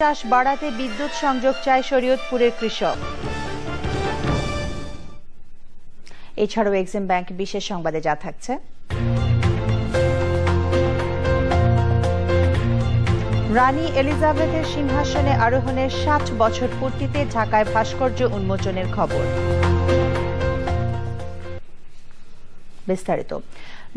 চাষ বাড়াতে বিদ্যুৎ সংযোগ চায় শরীয়তপুরের কৃষক। এছাড়াও এক্সিম ব্যাংক বিশেষ সংবাদে যা থাকছে। রানী এলিজাবেথের সিংহাসনে আরোহণের ৬০ বছর পূর্তিতে ঢাকায় ভাস্কর্য উন্মোচনের খবর। বিস্তারিত।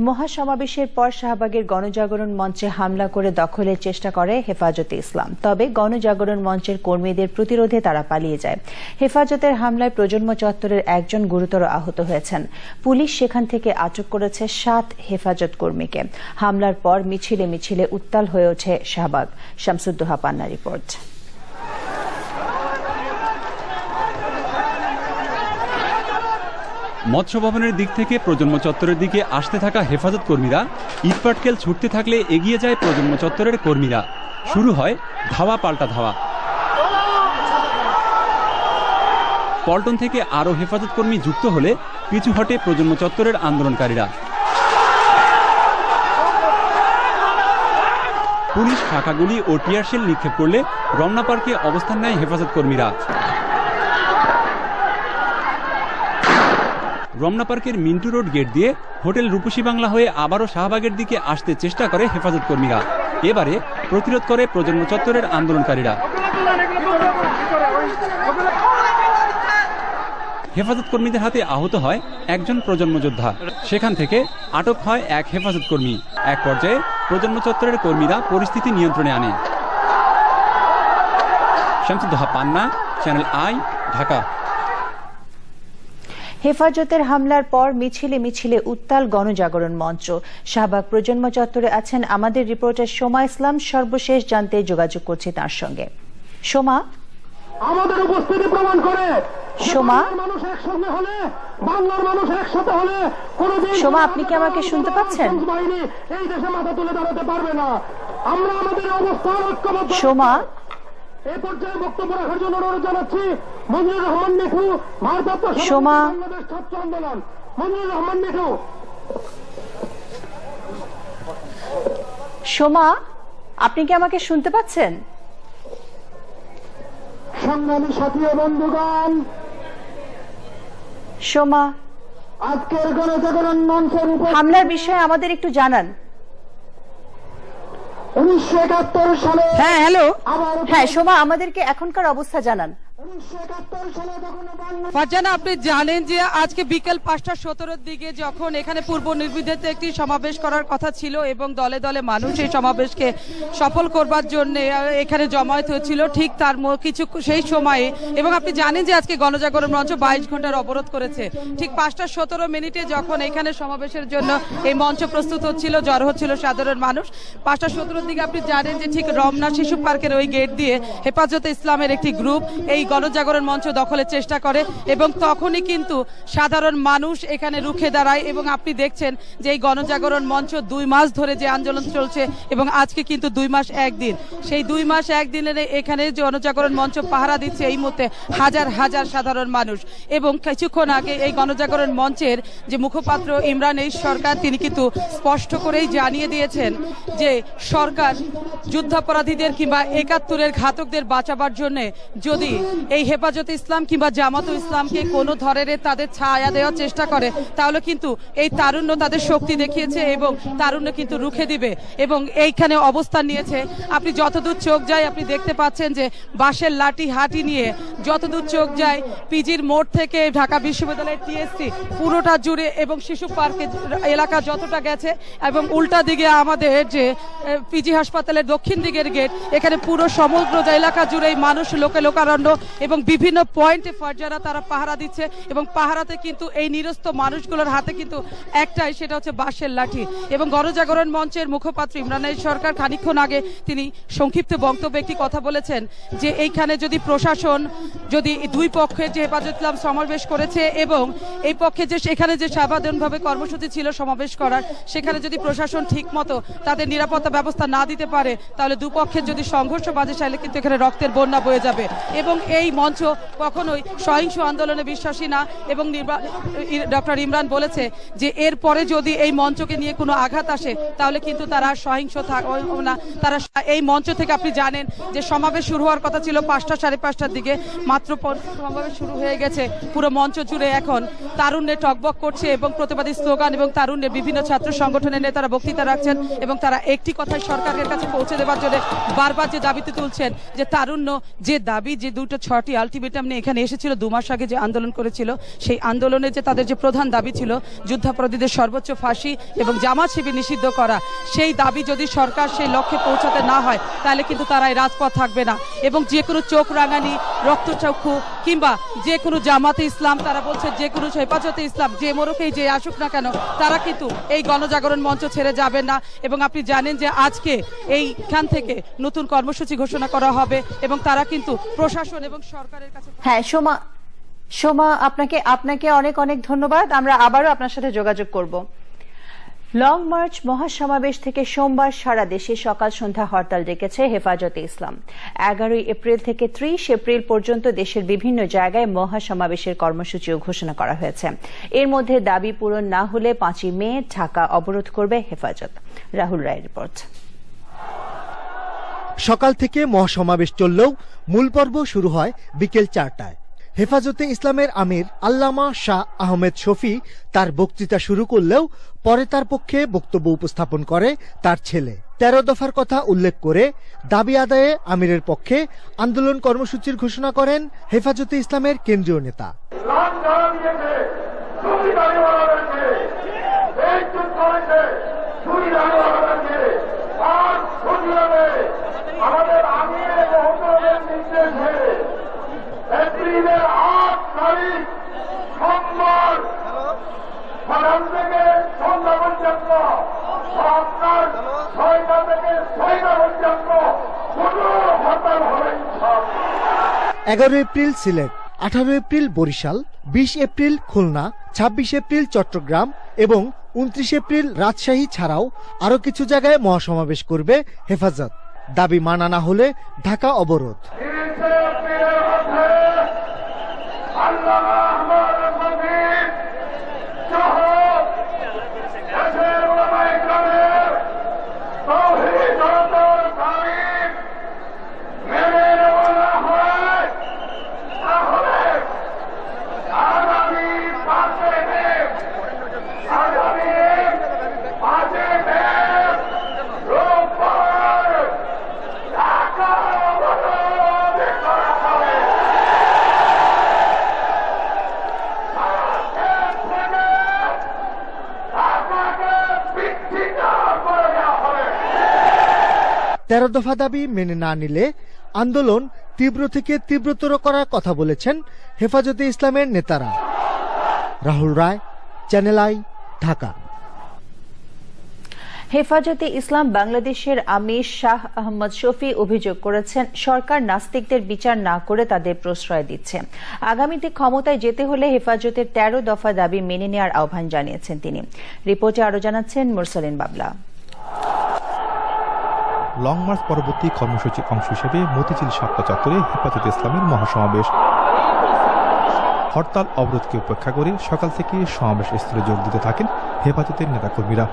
মহাসমাবেশের পর শাহবাগের গণজাগরণ মঞ্চে হামলা করে দখলের চেষ্টা করে হেফাজতে ইসলাম। তবে গণজাগরণ মঞ্চের কর্মীদের প্রতিরোধে তারা পালিয়ে যায়। হেফাজতের হামলায় প্রজন্ম চত্বরের একজন গুরুতর আহত হয়েছেন। পুলিশ সেখান থেকে আটক করেছে ৭ হেফাজত কর্মীকে। হামলার পর মিছিলে মিছিলে উত্তাল হয়ে ওঠে শাহবাগ। শামসুদ্দোহা পান্না রিপোর্ট। মৎস্য ভবনের দিক থেকে প্রজন্ম চত্বরের দিকে আসতে থাকা হেফাজত কর্মীরা ইটপাটকেল ছুটতে থাকলে এগিয়ে যায় প্রজন্ম চত্বরের কর্মীরা। শুরু হয় ধাওয়া পাল্টা ধাওয়া। পল্টন থেকে আরও হেফাজত কর্মী যুক্ত হলে পিছু হটে প্রজন্ম চত্বরের আন্দোলনকারীরা। পুলিশ ফাঁকা গুলি ও টিয়ারশেল নিক্ষেপ করলে রমনা পার্কে অবস্থান নেয় হেফাজত কর্মীরা। রমনা পার্কের মিন্টু রোড গেট দিয়ে হোটেল রূপসী বাংলা হয়ে আবারও শাহবাগের দিকে আসতে চেষ্টা করে হেফাজত কর্মীরা। এবারে প্রতিরোধ করে প্রজন্ম চত্বরের আন্দোলনকারীরা। হেফাজত কর্মীদের হাতে আহত হয় একজন প্রজন্ম যোদ্ধা। সেখান থেকে আটক হয় এক হেফাজত কর্মী। এক পর্যায়ে প্রজন্ম চত্বরের কর্মীরা পরিস্থিতি নিয়ন্ত্রণে আনে। শামসুদ্দোহা পান্না, চ্যানেল আই, ঢাকা। হেফাজতের হামলার পর মিছিলে মিছিলে উত্তাল গণজাগরণ মঞ্চ। শাহবাগ প্রজন্ম চত্বরে আছেন আমাদের রিপোর্টার সোমা ইসলাম। সর্বশেষ জানতে যোগাযোগ করছি তার সঙ্গে। সোমা, আমাদের উপস্থিতি প্রমাণ করে সোমা, মানুষ একসঙ্গে হলে, বাংলার মানুষ একসাথে হলে কোনদিন সোমা, আপনি কি আমাকে শুনতে পাচ্ছেন? বাহিনী এই দেশে মাথা তুলে দাঁড়াতে পারবে না। আমরা আমাদের অবস্থান ঐক্যবদ্ধ। সোমা, এই পর্যায়ে বক্তব্য রাখার জন্য অনুরোধ জানাচ্ছি মঞ্জুর রহমান মিঠু, ভারপ্রাপ্ত সোমা, বাংলাদেশ ছাত্র আন্দোলন। মঞ্জুর রহমান মিঠু। সোমা, আপনি কি আমাকে শুনতে পাচ্ছেন? সংগ্রামী সাথী ও বন্ধুগণ, সোমা, আজকের গণজাগরণ মঞ্চের উপর হামলার বিষয়ে আমাদের একটু জানান। 1971 সালে হ্যাঁ, হ্যালো। হ্যাঁ সোমা, আমাদেরকে এখনকার অবস্থা জানান। 1971 সালে যখন ফারজানা, আপনি জানেন যে আজকে বিকেল 5:17 দিকে যখন এখানে পূর্ব নির্বিঘ্নে একটি সমাবেশ করার কথা ছিল এবং দলে দলে মানুষ এই সমাবেশকে সফল করবার জন্য এখানে জমায়েত হয়েছিল, ঠিক তার কিছু সেই সময়ে, এবং আপনি জানেন যে আজকে গণজাগরণ মঞ্চ 22 ঘন্টার অবরোধ করেছে। ঠিক 5:17 যখন এখানে সমাবেশের জন্য এই মঞ্চ প্রস্তুত হচ্ছিল, জড়ো হচ্ছিল সাধারণ মানুষ, 5:17 দিকে আপনি জানেন যে ঠিক রমনা শিশু পার্কের ওই গেট দিয়ে হেফাজতে ইসলামের একটি গ্রুপ এই গণজাগরণ মঞ্চ দখলের চেষ্টা করে এবং তখনই কিন্তু সাধারণ মানুষ এখানে রুখে দাঁড়ায়। এবং আপনি দেখছেন যে এই গণজাগরণ মঞ্চ 2 মাস ধরে যে আন্দোলন চলছে এবং আজকে কিন্তু 2 মাস 1 দিন, সেই 2 মাস 1 দিনের এখানে গণজাগরণ মঞ্চ পাহারা দিচ্ছে এই মুহূর্তে হাজার হাজার সাধারণ মানুষ। এবং কিছুক্ষণ আগে এই গণজাগরণ মঞ্চের যে মুখপাত্র ইমরান এইচ সরকার, তিনি কিন্তু স্পষ্ট করেই জানিয়ে দিয়েছেন যে সরকার যুদ্ধাপরাধীদের কিংবা 71-এর ঘাতকদের বাঁচাবার জন্য যদি এই হেফাজতে ইসলাম কিংবা জামাতুল ইসলামকে কোনো ধরনের তাদের ছায়া দেওয়ার চেষ্টা করে, তাহলে কিন্তু এই তারুণ্য তাদের শক্তি দেখিয়েছে এবং তারুণ্য কিন্তু রুখে দিবে এবং এইখানে অবস্থান নিয়েছে। আপনি যতদূর চোখ যায় আপনি দেখতে পাচ্ছেন যে বাঁশের লাঠি হাঁটি নিয়ে যতদূর চোখ যায় পিজির মোড় থেকে ঢাকা বিশ্ববিদ্যালয়ের টিএসসি পুরোটা জুড়ে এবং শিশু পার্কের এলাকা যতটা গেছে এবং উল্টা দিকে আমাদের যে পিজি হাসপাতালের দক্ষিণ দিকের গেট, এখানে পুরো সমগ্র এলাকা জুড়েই মানুষ লোকে লোকারণ্য এবং বিভিন্ন পয়েন্টে ফারজানা তারা পাহারা দিচ্ছে এবং পাহারাতে কিন্তু এই নিরস্ত মানুষগুলোর হাতে কিন্তু একটাই, সেটা হচ্ছে বাঁশের লাঠি। এবং গণজাগরণ মঞ্চের মুখপাত্র ইমরান এইচ সরকার খানিকক্ষণ আগে তিনি সংক্ষিপ্ত বক্তব্যে একটি কথা বলেছেন যে এইখানে যদি প্রশাসন যদি দুই পক্ষের যে হেফাজত ইসলাম সমাবেশ করেছে এবং এই পক্ষে যে সেখানে যে সাধারণভাবে কর্মসূচি ছিল সমাবেশ করার, সেখানে যদি প্রশাসন ঠিক মতো তাদের নিরাপত্তা ব্যবস্থা না দিতে পারে, তাহলে দুপক্ষের যদি সংঘর্ষ বাজে চাইলে কিন্তু এখানে রক্তের বন্যা বয়ে যাবে। এবং এই মঞ্চ কখনোই সহিংস আন্দোলনে বিশ্বাসী না এবং ডক্টর ইমরান বলেছে যে এরপরে যদি এই মঞ্চকে নিয়ে কোনো আঘাত আসে তাহলে কিন্তু তারা সহিংস থাকবে না। তারা এই মঞ্চ থেকে আপনি জানেন যে সমাবেশ শুরু হওয়ার কথা ছিল 5টা 5:30টার দিকে, মাত্র সমাবেশ শুরু হয়ে গেছে। পুরো মঞ্চ জুড়ে এখন তারুণ্যে টকবক করছে এবং প্রতিবাদী স্লোগান এবং তারুণ্যে বিভিন্ন ছাত্র সংগঠনের নেতারা বক্তৃতা রাখছেন এবং তারা একটি কথাই সরকারের কাছে পৌঁছে দেওয়ার জন্য বারবার যে দাবিতে তুলছেন যে তারুণ্য যে দাবি, যে 6টি আলটিমেটাম নিয়ে এখানে এসেছিল 2 মাস আগে যে আন্দোলন করেছিল, সেই আন্দোলনে যে তাদের যে প্রধান দাবি ছিল যুদ্ধাপরাধীদের সর্বোচ্চ ফাঁসি এবং জামাত শিবির নিষিদ্ধ করা, সেই দাবি যদি সরকার সেই লক্ষ্যে পৌঁছাতে না হয় তাহলে কিন্তু তারা এই রাজপথ থাকবে না। এবং যে কোনো চোখ রাঙানি, রক্তচক্ষু কিংবা যে কোনো জামাতে ইসলাম, তারা বলছে যে কোনো হেফাজতে ইসলাম যে মোড়কেই যে আসুক না কেন তারা কিন্তু এই গণজাগরণ মঞ্চ ছেড়ে যাবেন না। এবং আপনি জানেন যে আজকে এইখান থেকে নতুন কর্মসূচি ঘোষণা করা হবে এবং তারা কিন্তু প্রশাসন এবং সরকারের কাছে। হ্যাঁ সোমা, আপনাকে অনেক অনেক ধন্যবাদ। আমরা আবারও আপনার সাথে যোগাযোগ করব। লং মার্চ মহাসমাবেশ থেকে সোমবার সারা দেশে সকাল সন্ধ্যা হরতাল ডেকেছে হেফাজতে ইসলাম। 11 এপ্রিল থেকে 30 এপ্রিল পর্যন্ত দেশের বিভিন্ন জায়গায় মহাসমাবেশের কর্মসূচিও ঘোষণা করা হয়েছে। এর মধ্যে দাবি পূরণ না হলে 5ই মে ঢাকা অবরোধ করবে হেফাজত। রাহুল রায়ের রিপোর্ট। সকাল থেকে মহাসমাবেশ চললেও মূল পর্ব শুরু হয় বিকেল 4টায়। হেফাজতে ইসলামের আমির আল্লামা শাহ আহমেদ শফি তার বক্তৃতা শুরু করলেও পরে তার পক্ষে বক্তব্য উপস্থাপন করে তার ছেলে। 13 দফার কথা উল্লেখ করে দাবি আদায়ে আমিরের পক্ষে আন্দোলন কর্মসূচির ঘোষণা করেন হেফাজতে ইসলামের কেন্দ্রীয় নেতা। এপ্রিলের 8 তারিখ সোমবার সকাল থেকে সন্ধ্যা পর্যন্ত, আপনার 6টা থেকে 6টা পর্যন্ত কোনো হরতাল হবে। 11 April Sylhet, 18 April Barisal, 20 April Khulna, 26 April Chittagong এবং 29 এপ্রিল রাজশাহী ছাড়াও আরো কিছু জায়গায় মহাসমাবেশ করবে হেফাজত। দাবি মানা না হলে ঢাকা অবরোধ। তেরো দফা দাবি মেনে না নিলে আন্দোলন তীব্র থেকে তীব্রতর করার কথা বলেছেন হেফাজতে ইসলামের নেতারা। রাহুল রায়, চ্যানেল আই, ঢাকা। হেফাজতে ইসলাম বাংলাদেশের আমির শাহ আহমদ শফি অভিযোগ করেছেন, সরকার নাস্তিকদের বিচার না করে তাদের প্রশ্রয় দিচ্ছে। আগামীতে ক্ষমতায় যেতে হলে হেফাজতের 13 দফা দাবি মেনে নেওয়ার আহ্বান জানিয়েছেন তিনি। রিপোর্টে আরো জানাচ্ছেন মুরসালিন বাবলা। লং মার্চ পরবর্তী কর্মসূচির অংশ হিসেবে মতিঝিল শাপলা চত্বরে হেফাজতে ইসলামের মহাসমাবেশ। হরতাল অবরোধকে উপেক্ষা করে সকাল থেকে সমাবেশ স্থলে যোগ দিতে থাকেন হেফাজতের নেতাকর্মীরা।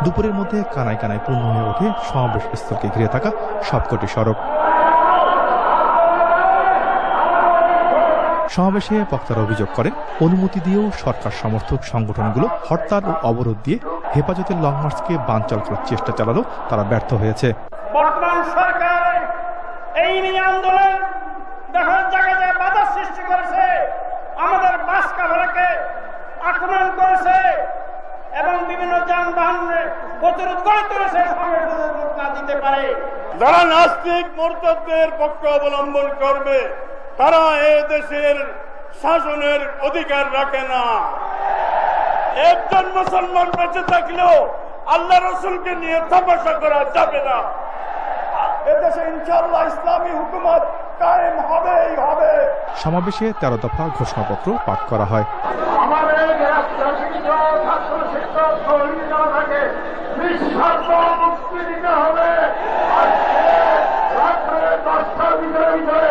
দুপুরের মধ্যে কানায় কানায় পূর্ণ হয়ে ওঠে সমাবেশ স্থলকে ঘিরে থাকা সবকটি সড়ক। সমাবেশে বক্তারা অভিযোগ করেন, অনুমতি দিয়েও সরকার সমর্থক সংগঠনগুলো হরতাল ও অবরোধ দিয়ে হেফাজতের লং মার্চকে বানচাল করার চেষ্টা চালালেও তারা ব্যর্থ হয়েছে। বর্তমান সরকার এই নিয়ে আন্দোলন দেখার জায়গায় বাধা সৃষ্টি করেছে, আমাদের বাস কাভারকে আক্রমণ করেছে এবং বিভিন্ন যানবাহনের প্রতিরোধ করে তুলেছে না দিতে পারে। যারা নাস্তিক মুরতাদদের পক্ষ অবলম্বন করবে তারা এ দেশের শাসনের অধিকার রাখে না। একজন মুসলমান বেঁচে থাকলেও আল্লাহ রসুলকে নিয়ে তপস্যা করা যাবে না। এদেশে ইনশাআল্লাহ ইসলামী হুকুমত কায়েম হবেই হবে। সমাবেশে 13 দফা ঘোষণাপত্র পাঠ করা হয়। আমাদের ছাত্র শিক্ষক কর্মীকে নিঃস্বার্থ মুক্তি দিতে হবে। রাত্রে 10টার ভিতরে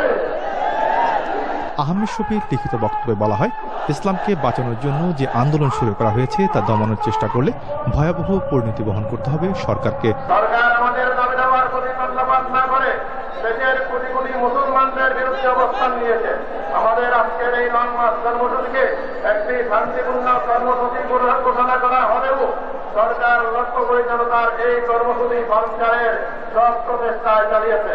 আহমেদ শফির লিখিত বক্তব্যে বলা হয়, ইসলামকে বাঁচানোর জন্য যে আন্দোলন শুরু করা হয়েছে তা দমানোর চেষ্টা করলে ভয়াবহ পরিণতি বহন করতে হবে সরকারকে। সরকার আমাদের দাবি দাওয়ার প্রতি কর্ণপাত না করে দেশের কোটি কোটি মুসলমানদের বিরুদ্ধে অবস্থান নিয়েছে। আমাদের আজকের এই লং মার্চ কর্মসূচিকে একটি শান্তিপূর্ণ কর্মসূচি ঘোষণা করা হলেও সরকার লক্ষ্য পরিচালনার এই কর্মসূচি সঞ্চারের সব প্রচেষ্টায় চালিয়েছে।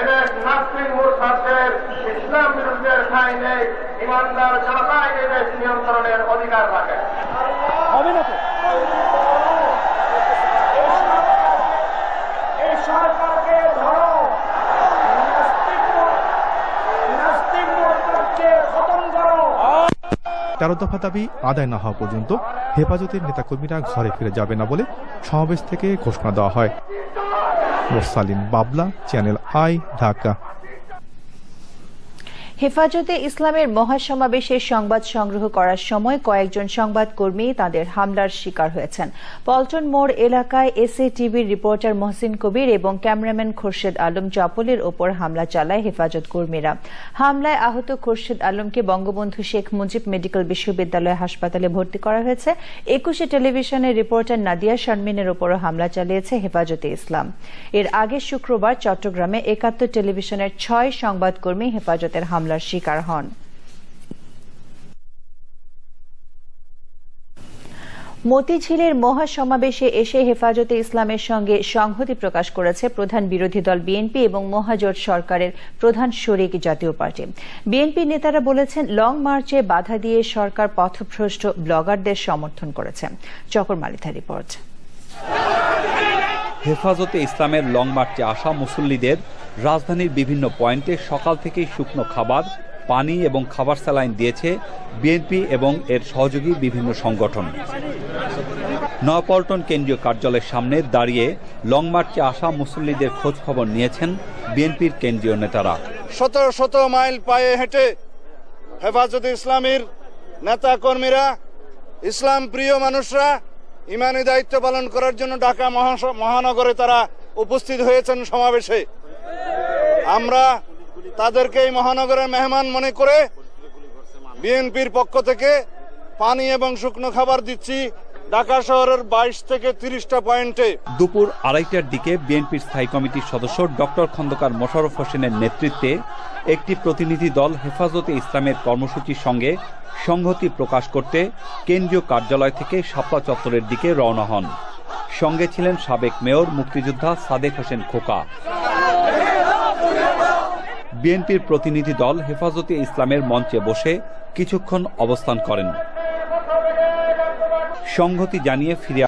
এদের নাস্তিক মূর্খাদের ইসলাম বিরুদ্ধের ঠাঁই নেই। ইমানদার জনতাই এই দেশ নিয়ন্ত্রণের অধিকার রাখে। এই সরকারকে ধরো, নাস্তিক মূর্খকে খতম করো। 13 দফা দাবি আদায় না হওয়া পর্যন্ত হেফাজতের নেতাকর্মীরা ঘরে ফিরে যাবে না বলে সমাবেশ থেকে ঘোষণা দেওয়া হয়। মোরসালিন বাবলা, চ্যানেল আই, ঢাকা। হেফাজতে ইসলামের মহাসমাবেশের সংবাদ সংগ্রহ করার সময় কয়েকজন সংবাদকর্মী তাদের হামলার শিকার হয়েছেন। পল্টন মোড় এলাকায় এসএটিভির রিপোর্টার মহসিন কবির এবং ক্যামেরাম্যান খোরশেদ আলম চপলের ওপর হামলা চালায় হেফাজত কর্মীরা। হামলায় আহত খোরশেদ আলমকে বঙ্গবন্ধু শেখ মুজিব মেডিকেল বিশ্ববিদ্যালয় হাসপাতালে ভর্তি করা হয়েছে। 21 টেলিভিশনের রিপোর্টার নাদিয়া শারমিনের ওপরও হামলা চালিয়েছে হেফাজতে ইসলাম। এর আগে শুক্রবার চট্টগ্রামে 71 টেলিভিশনের 6 সংবাদকর্মী হেফাজতের হামলার শিকার হন। মতিঝিলের মহাসমাবেশে এসে হেফাজতে ইসলামের সঙ্গে সংহতি প্রকাশ করেছে প্রধান বিরোধী দল বিএনপি এবং মহাজোট সরকারের প্রধান শরিক জাতীয় পার্টি। বিএনপি নেতারা বলেছেন, লং মার্চে বাধা দিয়ে সরকার পথভ্রষ্ট ব্লগারদের সমর্থন করেছে। চকর মালিথা রিপোর্ট। হেফাজতে ইসলামের লং মার্চে আসা মুসল্লিদের রাজধানীর বিভিন্ন পয়েন্টে সকাল থেকেই শুকনো খাবার, পানি এবং খাবার স্যালাইন দিয়েছে বিএনপি এবং এর সহযোগী বিভিন্ন সংগঠন। নয়াপল্টন কেন্দ্রীয় কার্যালয়ের সামনে দাঁড়িয়ে লং মার্চে আসা মুসল্লিদের খোঁজ খবর নিয়েছেন বিএনপির কেন্দ্রীয় নেতারা। শত মাইল পায়ে হেঁটে হেফাজতে ইসলামের নেতা কর্মীরা, ইসলাম প্রিয় মানুষরা ইমানি দায়িত্ব পালন করার জন্য ঢাকা মহানগরে তারা উপস্থিত হয়েছেন সমাবেশে। আমরা তাদেরকে এই মহানগরের মেহমান মনে করে বিএনপির পক্ষ থেকে পানি এবং শুকনো খাবার দিচ্ছি ঢাকা শহরের 22 থেকে 30টা পয়েন্টে। দুপুর 2:30টার দিকে বিএনপির স্থায়ী কমিটির সদস্য ডক্টর খন্দকার মোশাররফ হোসেনের নেতৃত্বে একটি প্রতিনিধি দল হেফাজতে ইসলামের কর্মসূচির সঙ্গে সংহতি প্রকাশ করতে কেন্দ্রীয় কার্যালয় থেকে শাপলা চত্বরের দিকে রওনা হন। সঙ্গে ছিলেন সাবেক মেয়র মুক্তিযোদ্ধা সাদেক হোসেন খোকা। বিএনপির প্রতিনিধি দল হেফাজতে ইসলামের মঞ্চে বসে কিছুক্ষণ অবস্থান করেন। সংহতি জানিয়ে ফিরে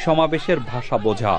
সমাবেশের ভাষা বোঝা।